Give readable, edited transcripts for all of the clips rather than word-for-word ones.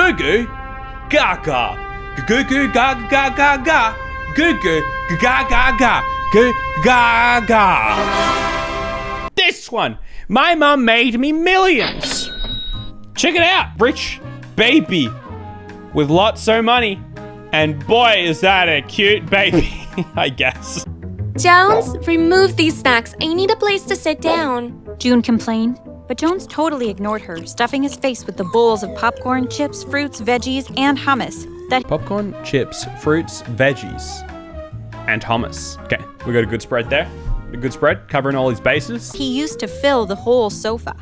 Goo goo gaga. Goo goo gaga gaga gaga. Goo goo gaga gaga. Goo gaga. This one. My mum made me millions. Check it out. Rich baby with lots of money. And boy, is that a cute baby, I guess. Jones, remove these snacks. I need a place to sit down. June complained, but Jones totally ignored her, stuffing his face with the bowls of popcorn, chips, fruits, veggies, and hummus. Popcorn, chips, fruits, veggies, and hummus. Okay, we got a good spread there. A good spread, covering all his bases. He used to fill the whole sofa.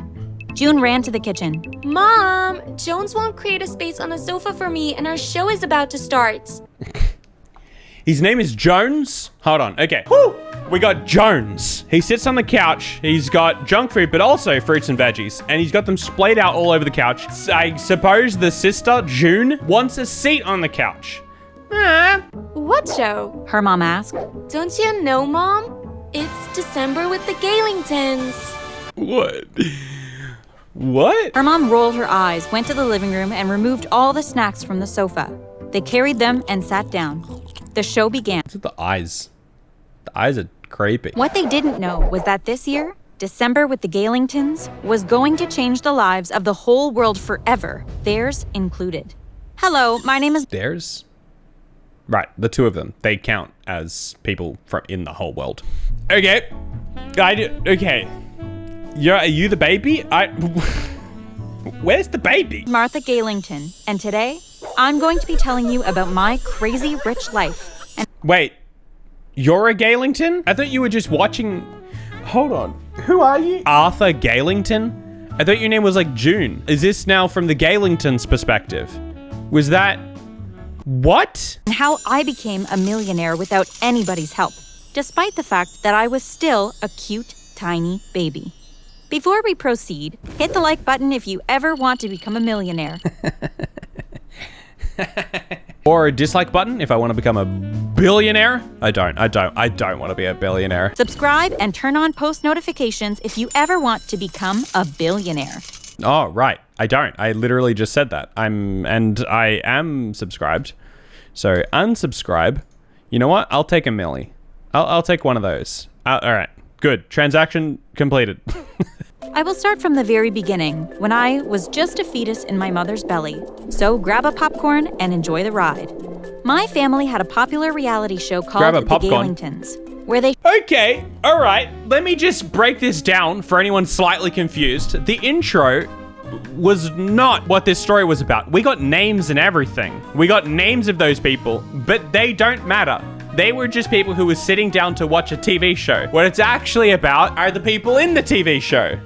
June ran to the kitchen. Mom, Jones won't create a space on a sofa for me, and our show is about to start. His name is Jones. Hold on, okay. Woo! We got Jones. He sits on the couch. He's got junk food, but also fruits and veggies. And he's got them splayed out all over the couch. I suppose the sister, June, wants a seat on the couch. What show? Her mom asked. Don't you know, Mom? It's December with the Galingtons. What? What? Her mom rolled her eyes, went to the living room, and removed all the snacks from the sofa. They carried them and sat down. The show began. What's with the eyes? The eyes are creepy. What they didn't know was that this year, December with the Galingtons, was going to change the lives of the whole world forever, theirs included. Hello, my name is... Theirs? Right, the two of them. They count as people from in the whole world. Okay. Okay. Are you the baby? Where's the baby? Martha Galington, and today, I'm going to be telling you about my crazy rich life. Wait, you're a Galington? I thought you were just watching... Hold on. Who are you? Arthur Galington? I thought your name was like June. Is this now from the Galingtons' perspective? Was that... What? And how I became a millionaire without anybody's help, despite the fact that I was still a cute, tiny baby. Before we proceed, hit the like button if you ever want to become a millionaire. Or a dislike button if I want to become a billionaire. I don't want to be a billionaire. Subscribe and turn on post notifications if you ever want to become a billionaire. Oh, right. I don't. I literally just said that. I am subscribed. So unsubscribe. You know what? I'll take a milli. I'll take one of those. All right. Good. Transaction completed. I will start from the very beginning, when I was just a fetus in my mother's belly. So grab a popcorn and enjoy the ride. My family had a popular reality show called The Galingtons, where they... Okay, all right. Let me just break this down for anyone slightly confused. The intro was not what this story was about. We got names and everything. We got names of those people, but they don't matter. They were just people who were sitting down to watch a TV show. What it's actually about are the people in the TV show.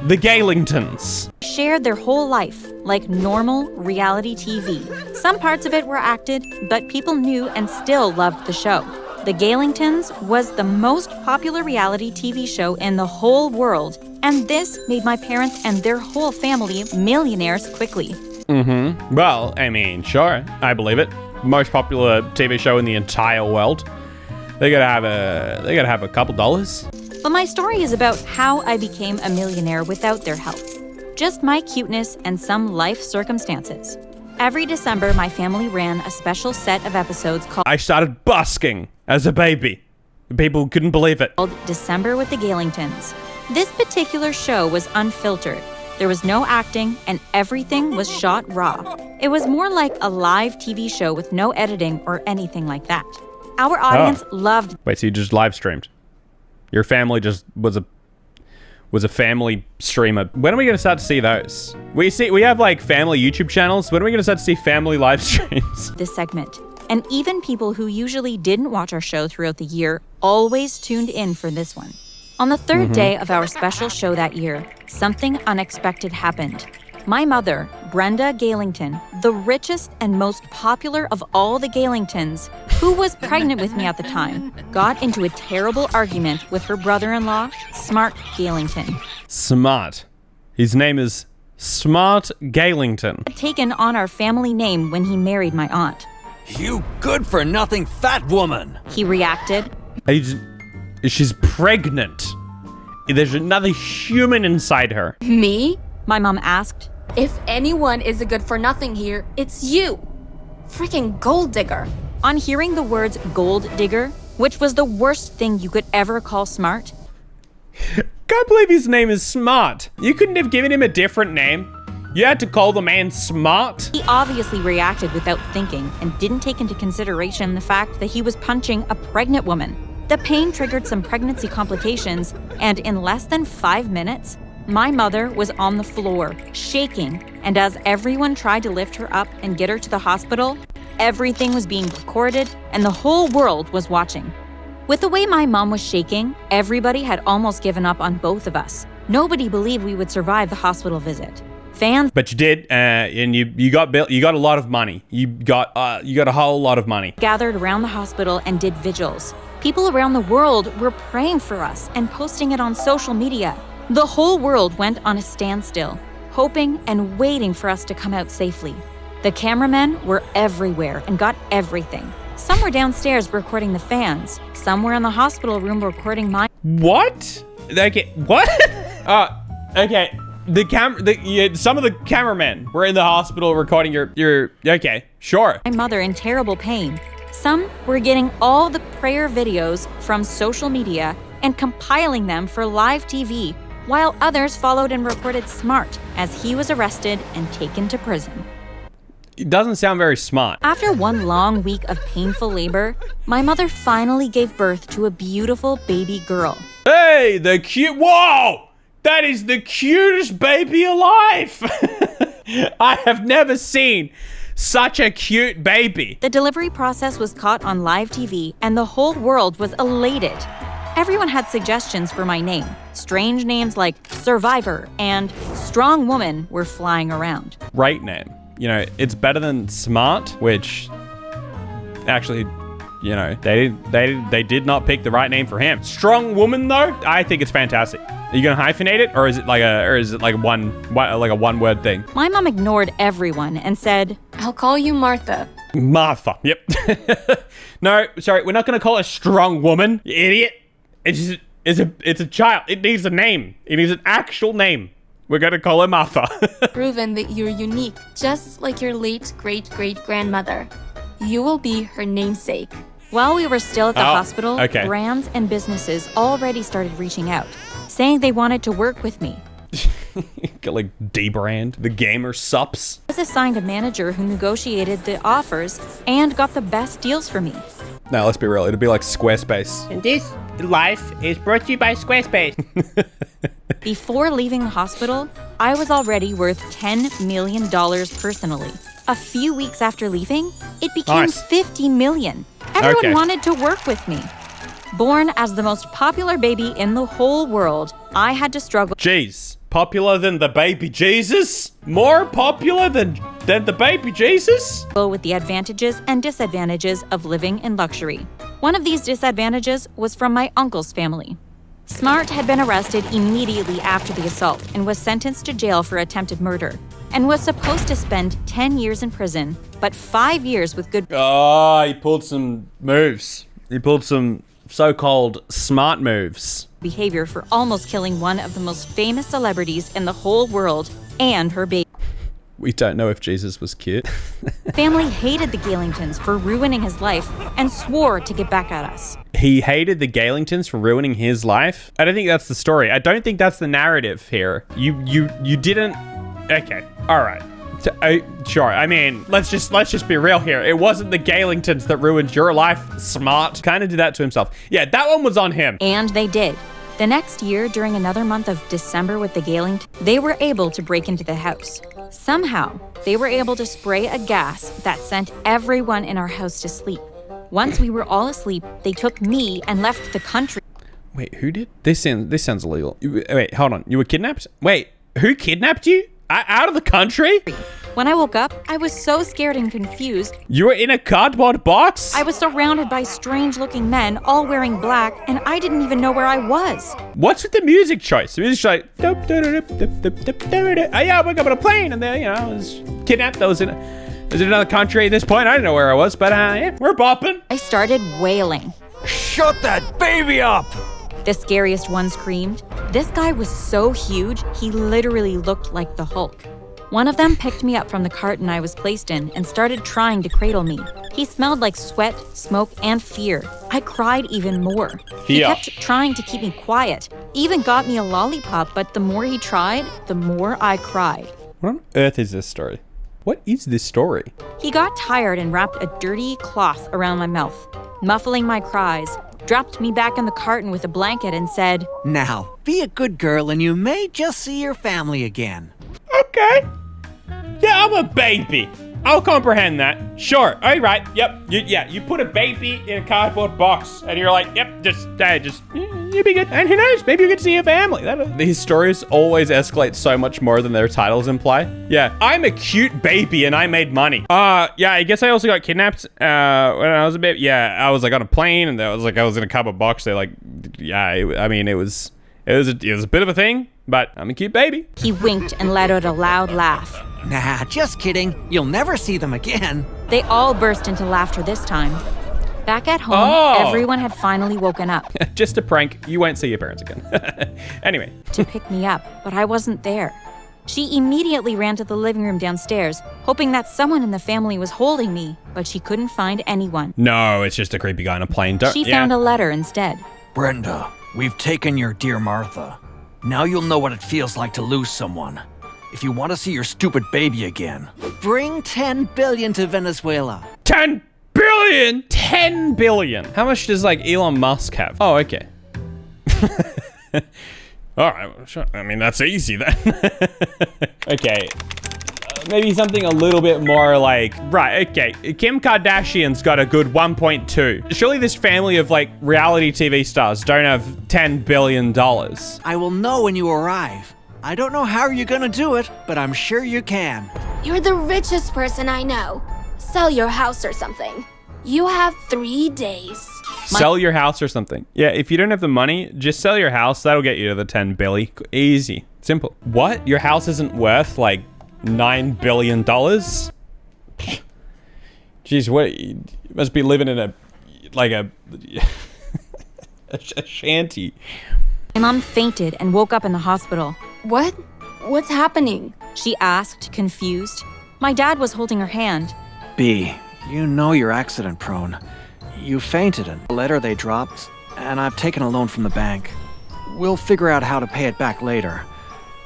The Galingtons. Shared their whole life like normal reality TV. Some parts of it were acted, but people knew and still loved the show. The Galingtons was the most popular reality TV show in the whole world, and this made my parents and their whole family millionaires quickly. Well, I mean, sure, I believe it. Most popular TV show in the entire world. They gotta have a couple dollars. But my story is about how I became a millionaire without their help. Just my cuteness and some life circumstances. Every December, my family ran a special set of episodes called... I started busking as a baby. People couldn't believe it. December with the Galingtons. This particular show was unfiltered. There was no acting, and everything was shot raw. It was more like a live TV show with no editing or anything like that. Our audience loved... Wait, so you just live streamed? Your family just was a family streamer. When are we going to start to see those? We have like family YouTube channels. When are we going to start to see family live streams? This segment. And even people who usually didn't watch our show throughout the year always tuned in for this one. On the third day of our special show that year, something unexpected happened. My mother, Brenda Galington, the richest and most popular of all the Galingtons, who was pregnant with me at the time, got into a terrible argument with her brother-in-law, Smart Galington. Smart. His name is Smart Galington. Had taken on our family name when he married my aunt. You good-for-nothing fat woman! He reacted. She's pregnant. There's another human inside her. Me? My mom asked. If anyone is a good for nothing here, it's you. Freaking gold digger. On hearing the words gold digger, which was the worst thing you could ever call Smart, Can't believe his name is Smart. You couldn't have given him a different name. You had to call the man Smart. he obviously reacted without thinking and didn't take into consideration the fact that he was punching a pregnant woman. The pain triggered some pregnancy complications, and in less than 5 minutes, my mother was on the floor, shaking, and as everyone tried to lift her up and get her to the hospital, everything was being recorded and the whole world was watching. With the way my mom was shaking, everybody had almost given up on both of us. Nobody believed we would survive the hospital visit. Fans But you did, and you got a lot of money. You got a whole lot of money. gathered around the hospital and did vigils. People around the world were praying for us and posting it on social media. The whole world went on a standstill, hoping and waiting for us to come out safely. The cameramen were everywhere and got everything. Some were downstairs recording the fans. Some were in the hospital room recording my What? Okay, what? Okay. Some of the cameramen were in the hospital recording your. Okay, sure. mother in terrible pain. Some were getting all the prayer videos from social media and compiling them for live TV, while others followed and reported Smart as he was arrested and taken to prison. It doesn't sound very smart. After one long week of painful labor, my mother finally gave birth to a beautiful baby girl. Hey, whoa! That is the cutest baby alive! I have never seen such a cute baby. The delivery process was caught on live TV and the whole world was elated. Everyone had suggestions for my name. Strange names like Survivor and Strong Woman were flying around. Right name. You know, it's better than Smart, which actually, you know, they did not pick the right name for him. Strong Woman though, I think it's fantastic. Are you gonna hyphenate it, or is it like a one word thing? My mom ignored everyone and said, I'll call you Martha. Martha. Yep. No, sorry, we're not gonna call it a Strong Woman, you idiot. It's a child. It needs a name. It needs an actual name. We're gonna call her Martha. Proven that you're unique, just like your late great-great-grandmother. You will be her namesake. While we were still at the hospital, okay. brands and businesses already started reaching out, saying they wanted to work with me. Get like D-brand, the gamer sups. I was assigned a manager who negotiated the offers and got the best deals for me. Now let's be real, it'd be like Squarespace. And this life is brought to you by Squarespace. Before leaving the hospital, I was already worth $10 million personally. A few weeks after leaving, it became Nice. $50 million. Everyone Okay. wanted to work with me. Born as the most popular baby in the whole world, I had to struggle Jeez, popular than the baby Jesus? More popular than the baby Jesus? with the advantages and disadvantages of living in luxury. One of these disadvantages was from my uncle's family. Smart had been arrested immediately after the assault and was sentenced to jail for attempted murder and was supposed to spend 10 years in prison, but 5 years with good Oh, he pulled some moves. He pulled some so-called smart moves. behavior for almost killing one of the most famous celebrities in the whole world and her baby. We don't know if Jesus was cute. Family hated the Galingtons for ruining his life and swore to get back at us. He hated the Galingtons for ruining his life? I don't think that's the story. I don't think that's the narrative here. You didn't... Okay, all right. Sure, I mean, let's just be real here. It wasn't the Galingtons that ruined your life, Smart. Kind of did that to himself. Yeah, that one was on him. And they did. The next year, during another month of December with the Galingtons, they were able to break into the house. Somehow, they were able to spray a gas that sent everyone in our house to sleep. Once we were all asleep, they took me and left the country. Wait, who did? This sounds illegal. Wait, hold on. You were kidnapped? Wait, who kidnapped you? Out of the country? When I woke up, I was so scared and confused. You were in a cardboard box? I was surrounded by strange-looking men, all wearing black, and I didn't even know where I was. What's with the music choice? The music's like, oh yeah, I woke up on a plane, and then, you know, I was kidnapped. I was in another country at this point. I didn't know where I was, but yeah, we're bopping. I started wailing. Shut that baby up! The scariest one screamed. This guy was so huge, he literally looked like the Hulk. One of them picked me up from the carton I was placed in and started trying to cradle me. He smelled like sweat, smoke, and fear. I cried even more. He Fear. kept trying to keep me quiet. Even got me a lollipop, but the more he tried, the more I cried. What on earth is this story? What is this story? He got tired and wrapped a dirty cloth around my mouth, muffling my cries, dropped me back in the carton with a blanket and said, Now, be a good girl and you may just see your family again. Okay. Yeah, I'm a baby. I'll comprehend that. Sure. All right. Yep. You put a baby in a cardboard box, and you're like, yep, you'll be good. And who knows? Maybe you get to see your family. These stories always escalate so much more than their titles imply. Yeah, I'm a cute baby, and I made money. Yeah, I guess I also got kidnapped when I was a bit. Yeah, I was like on a plane, and I was in a cardboard box. They it was a bit of a thing, but I'm a cute baby. He winked and let out a loud laugh. Nah, just kidding. You'll never see them again. They all burst into laughter this time. Back at home, Oh. everyone had finally woken up Just a prank. You won't see your parents again. Anyway. to pick me up, but I wasn't there. She immediately ran to the living room downstairs, hoping that someone in the family was holding me, but she couldn't find anyone. No, it's just a creepy guy on a plane. She found a letter instead. Brenda, we've taken your dear Martha. Now you'll know what it feels like to lose someone. If you want to see your stupid baby again, bring 10 billion to Venezuela. 10 billion? 10 billion. How much does Elon Musk have? Oh, okay. All right, well, sure. I mean, that's easy then. Okay. Maybe something a little bit more right, okay. Kim Kardashian's got a good 1.2. Surely this family of reality TV stars don't have $10 billion. I will know when you arrive. I don't know how you're gonna do it, but I'm sure you can. You're the richest person I know. Sell your house or something. You have 3 days. Sell your house or something. Yeah, if you don't have the money, just sell your house. That'll get you to the 10 billy. Easy. Simple. What? Your house isn't worth $9 billion? Jeez, what? You must be living in a shanty. My mom fainted and woke up in the hospital. What? What's happening? She asked, confused. My dad was holding her hand. B, you know you're accident prone. You fainted in the letter they dropped, and I've taken a loan from the bank. We'll figure out how to pay it back later.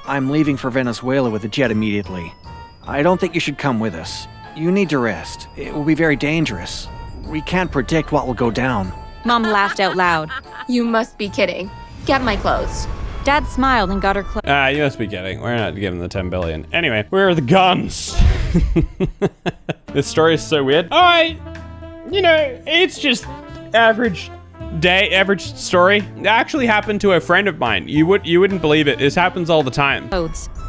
I'm leaving for Venezuela with a jet immediately. I don't think you should come with us. You need to rest. It will be very dangerous. We can't predict what will go down. Mom laughed out loud. You must be kidding. Get my clothes. Dad smiled and got her clothes. You must be kidding. We're not giving the 10 billion. Anyway, where are the guns? This story is so weird. All right. It's just average story. It actually happened to a friend of mine. You wouldn't believe it. This happens all the time.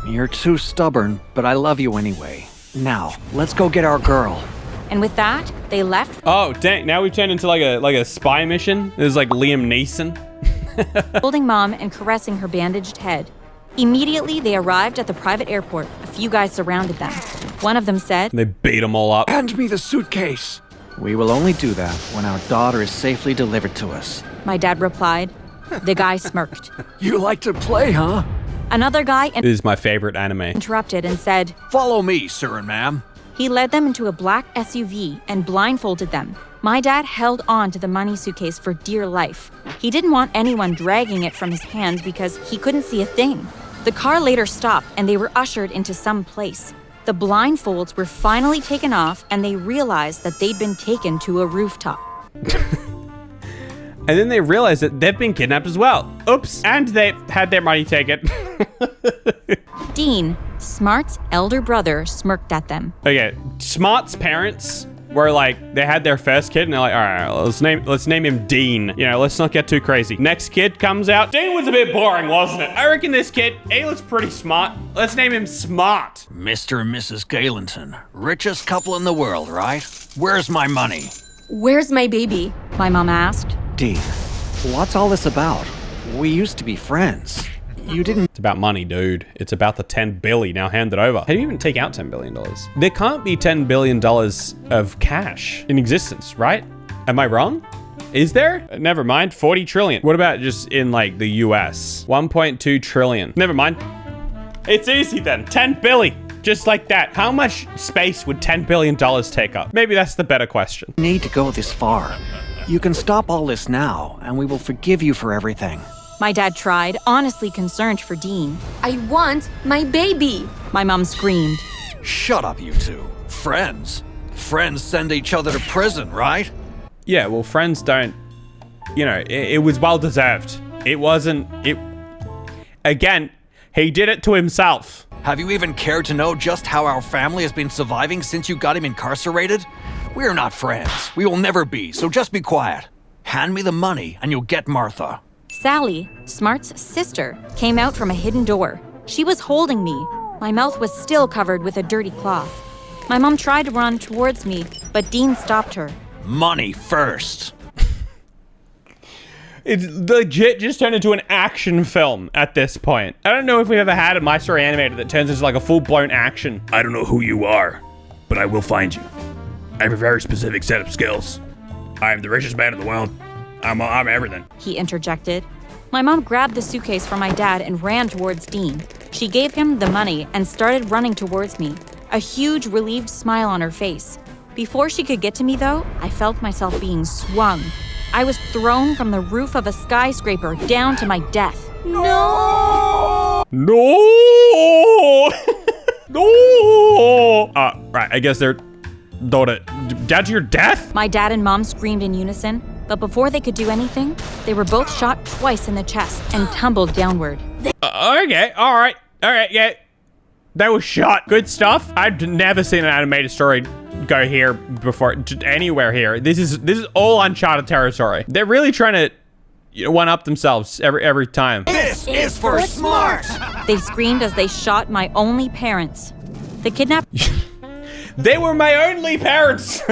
You're too stubborn, but I love you anyway. Now, let's go get our girl. And with that, they left, Oh, dang. Now we've turned into like a spy mission. This is like Liam Neeson. holding Mom and caressing her bandaged head. Immediately, they arrived at the private airport. A few guys surrounded them. One of them said, They beat them all up. Hand me the suitcase. We will only do that when our daughter is safely delivered to us. My dad replied. The guy smirked. You like to play, huh? Another guy This is my favorite anime. interrupted and said, Follow me, sir and ma'am. he led them into a black SUV and blindfolded them. My dad held on to the money suitcase for dear life. He didn't want anyone dragging it from his hands because he couldn't see a thing. The car later stopped and they were ushered into some place. The blindfolds were finally taken off and they realized that they'd been taken to a rooftop. And then they realized that they've been kidnapped as well. Oops. And they had their money taken. Dean, Smart's elder brother, smirked at them. Okay, Smart's parents were they had their first kid and they're like, all right, let's name him Dean. Let's not get too crazy. Next kid comes out. Dean was a bit boring, wasn't it? I reckon this kid, he looks pretty smart. Let's name him Smart. Mr. and Mrs. Galenton, richest couple in the world, right? Where's my money? Where's my baby? My mom asked. Dean, what's all this about? We used to be friends. You didn't. It's about money, dude. It's about the 10 billion. Now hand it over. How do you even take out $10 billion? There can't be $10 billion of cash in existence, right? Am I wrong? Is there? Never mind. 40 trillion. What about just in the US? 1.2 trillion. Never mind. It's easy then. 10 billion. Just like that. How much space would $10 billion take up? Maybe that's the better question. Need to go this far. You can stop all this now, and we will forgive you for everything. My dad tried, honestly concerned for Dean. I want my baby. My mom screamed. Shut up, you two. Friends. Friends send each other to prison, right? Yeah, well, friends don't... You know, it was well-deserved. It wasn't... Again, he did it to himself. Have you even cared to know just how our family has been surviving since you got him incarcerated? We're not friends. We will never be, so just be quiet. Hand me the money and you'll get Martha. Sally, Smart's sister, came out from a hidden door. She was holding me. My mouth was still covered with a dirty cloth. My mom tried to run towards me, but Dean stopped her. Money first. It's legit just turned into an action film at this point. I don't know if we've ever had a My Story animated that turns into like a full-blown action. I don't know who you are, but I will find you. I have a very specific set of skills. I am the richest man in the world. I'm everything. He interjected. My mom grabbed the suitcase from my dad and ran towards Dean. She gave him the money and started running towards me, a huge, relieved smile on her face. Before she could get to me, though, I felt myself being swung. I was thrown from the roof of a skyscraper down to my death. No! No! Right, I guess they're... Down to your death? My dad and mom screamed in unison, but before they could do anything, they were both shot twice in the chest and tumbled downward. Okay, alright, yeah. They were shot. Good stuff. I've never seen an animated story go here before, anywhere here. This is all uncharted territory. They're really trying to one-up themselves every time. This is for Smart! They screamed as they shot my only parents. The kidnappers They were my only parents!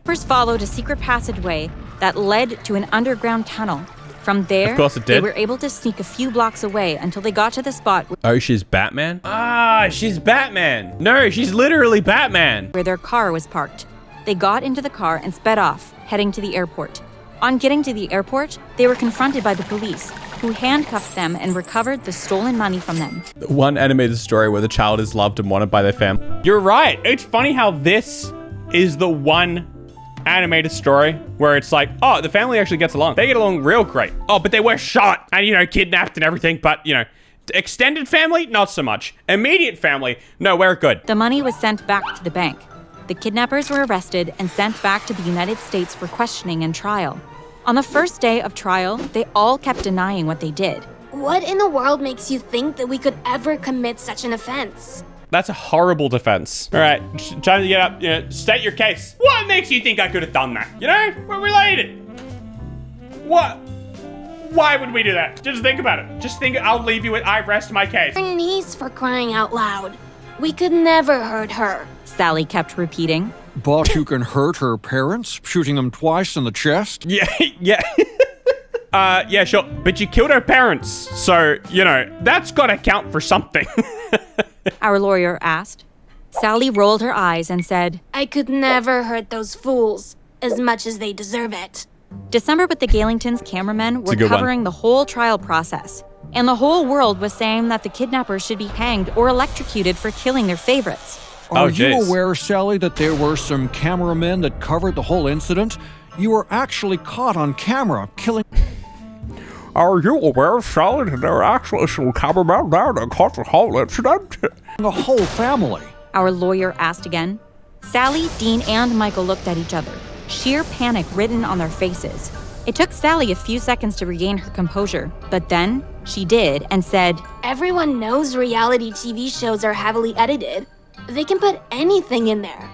followed a secret passageway that led to an underground tunnel. From there, of course it did. They were able to sneak a few blocks away until they got to the spot Oh, she's Batman? Ah, she's Batman. No, she's literally Batman. where their car was parked. They got into the car and sped off, heading to the airport. On getting to the airport, they were confronted by the police, who handcuffed them and recovered the stolen money from them. One animated story where the child is loved and wanted by their family. You're right. It's funny how this is the one animated story where it's like, oh, the family actually gets along. They get along real great. Oh, but they were shot and, kidnapped and everything. But, extended family, not so much. Immediate family, no, we're good. The money was sent back to the bank. The kidnappers were arrested and sent back to the United States for questioning and trial. On the first day of trial, they all kept denying what they did. What in the world makes you think that we could ever commit such an offense? That's a horrible defense. All right, time to get up. State your case. What makes you think I could have done that? We're related. What? Why would we do that? Just think about it. Just think. I'll leave you with I rest my case. Her niece, for crying out loud. We could never hurt her. Sally kept repeating. But you can hurt her parents, shooting them twice in the chest? Yeah. Yeah, sure. But you killed her parents, so that's gotta count for something. Our lawyer asked. Sally rolled her eyes and said, I could never hurt those fools as much as they deserve it. December with the Galingtons cameramen were good one. covering the whole trial process. And the whole world was saying that the kidnappers should be hanged or electrocuted for killing their favorites. Are you jeez. aware, Sally, that there were some cameramen that covered the whole incident? You were actually caught on camera killing... Are you aware, Sally, that there are actually some cameramen there that caught the whole incident? the whole family? Our lawyer asked again. Sally, Dean, and Michael looked at each other, sheer panic written on their faces. It took Sally a few seconds to regain her composure, but then she did and said, Everyone knows reality TV shows are heavily edited. They can put anything in there.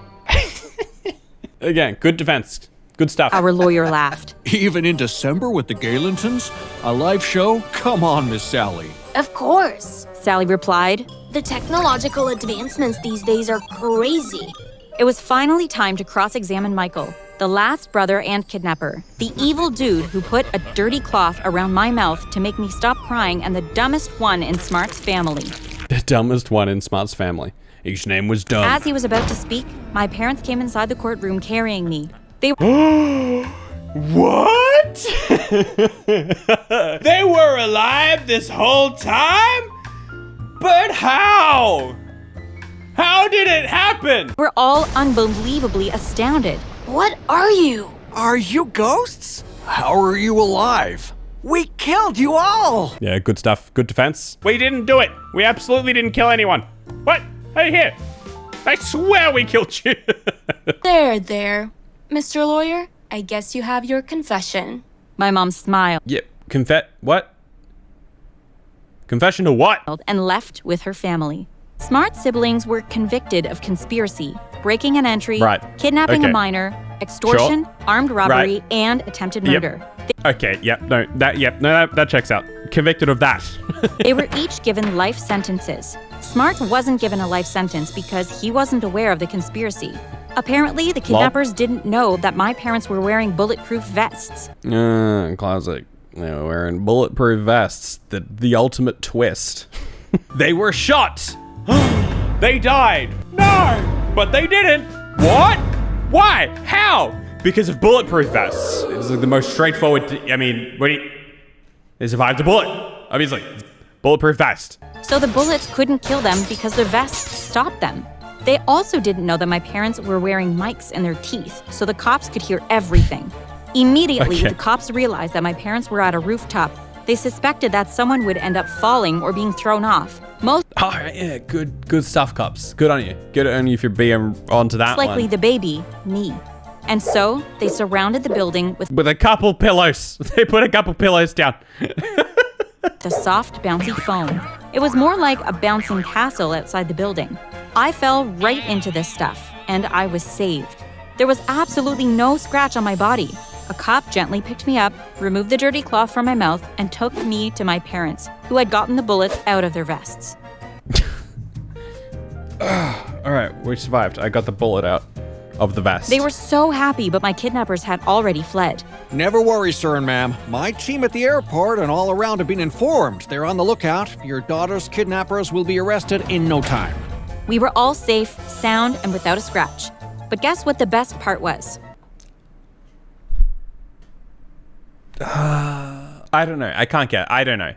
Again, good defense. Good stuff. Our lawyer laughed. Even in December with the Galingtons? A live show? Come on, Miss Sally. Of course. Sally replied. The technological advancements these days are crazy. It was finally time to cross-examine Michael, the last brother and kidnapper, the evil dude who put a dirty cloth around my mouth to make me stop crying, and the dumbest one in Smart's family. The dumbest one in Smart's family. His name was Dumb. As he was about to speak, my parents came inside the courtroom carrying me. They What? They were alive this whole time? But how? How did it happen? We're all unbelievably astounded. What are you? Are you ghosts? How are you alive? We killed you all! Yeah, good stuff. Good defense. We didn't do it. We absolutely didn't kill anyone. What? Hey, here. I swear we killed you. There. Mr. Lawyer, I guess you have your confession. My mom smiled Yep. What? Confession to what? and left with her family. Smart siblings were convicted of conspiracy, breaking and entry, Right. kidnapping Okay. a minor, extortion, armed robbery, Right. and attempted Yep. murder. Okay, that checks out. Convicted of that. They were each given life sentences. Smart wasn't given a life sentence because he wasn't aware of the conspiracy. Apparently, the kidnappers didn't know that my parents were wearing bulletproof vests. Classic. Wearing bulletproof vests. The ultimate twist. They were shot. They died. No, but they didn't. What? Why? How? Because of bulletproof vests. It's like the most straightforward. They survived a bullet. Obviously, bulletproof vest. So the bullets couldn't kill them because their vests stopped them. They also didn't know that my parents were wearing mics in their teeth, so the cops could hear everything. Immediately, Okay. the cops realized that my parents were at a rooftop. They suspected that someone would end up falling or being thrown off. Most Oh yeah, good stuff, cops. Good on you. Good on you for being onto that likely one. the baby, me. And so they surrounded the building with With a couple pillows. They put a couple pillows down. the soft, bouncy foam. It was more like a bouncing castle outside the building. I fell right into this stuff, and I was saved. There was absolutely no scratch on my body. A cop gently picked me up, removed the dirty cloth from my mouth, and took me to my parents, who had gotten the bullets out of their vests. All right, we survived. I got the bullet out of the vest. They were so happy, but my kidnappers had already fled. Never worry, sir and ma'am. My team at the airport and all around have been informed. They're on the lookout. Your daughter's kidnappers will be arrested in no time. We were all safe, sound, and without a scratch. But guess what the best part was? I don't know. I can't get. I don't know.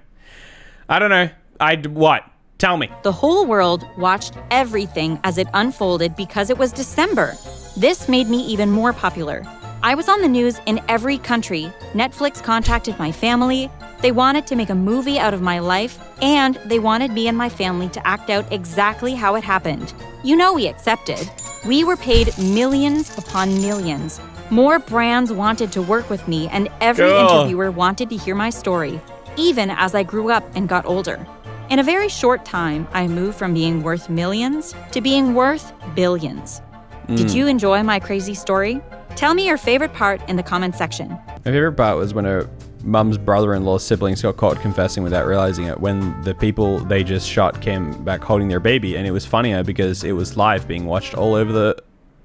What? Tell me. The whole world watched everything as it unfolded because it was December. This made me even more popular. I was on the news in every country. Netflix contacted my family. They wanted to make a movie out of my life, and they wanted me and my family to act out exactly how it happened. You know we accepted. We were paid millions upon millions. More brands wanted to work with me, and every interviewer wanted to hear my story, even as I grew up and got older. In a very short time, I moved from being worth millions to being worth billions. Did you enjoy my crazy story? Tell me your favorite part in the comment section. My favorite part was when her mum's brother-in-law's siblings got caught confessing without realizing it, when the people they just shot came back holding their baby, and it was funnier because it was live being watched all over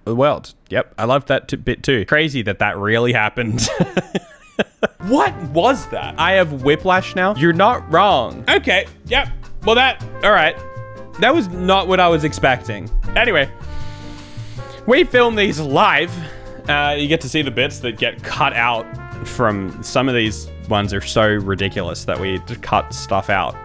the world. Yep, I loved that bit too. Crazy that really happened. What was that? I have whiplash now. You're not wrong. Okay, yep. Well, all right. That was not what I was expecting. Anyway, we film these live. You get to see the bits that get cut out from some of these ones are so ridiculous that we cut stuff out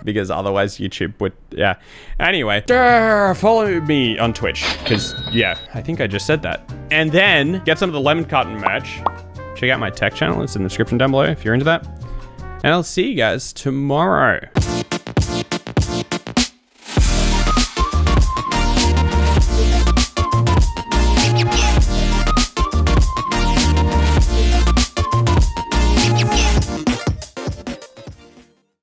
because otherwise YouTube would, yeah. Anyway, follow me on Twitch because, yeah, I think I just said that. And then get some of the Lemon Cotton merch. Check out my tech channel. It's in the description down below if you're into that. And I'll see you guys tomorrow.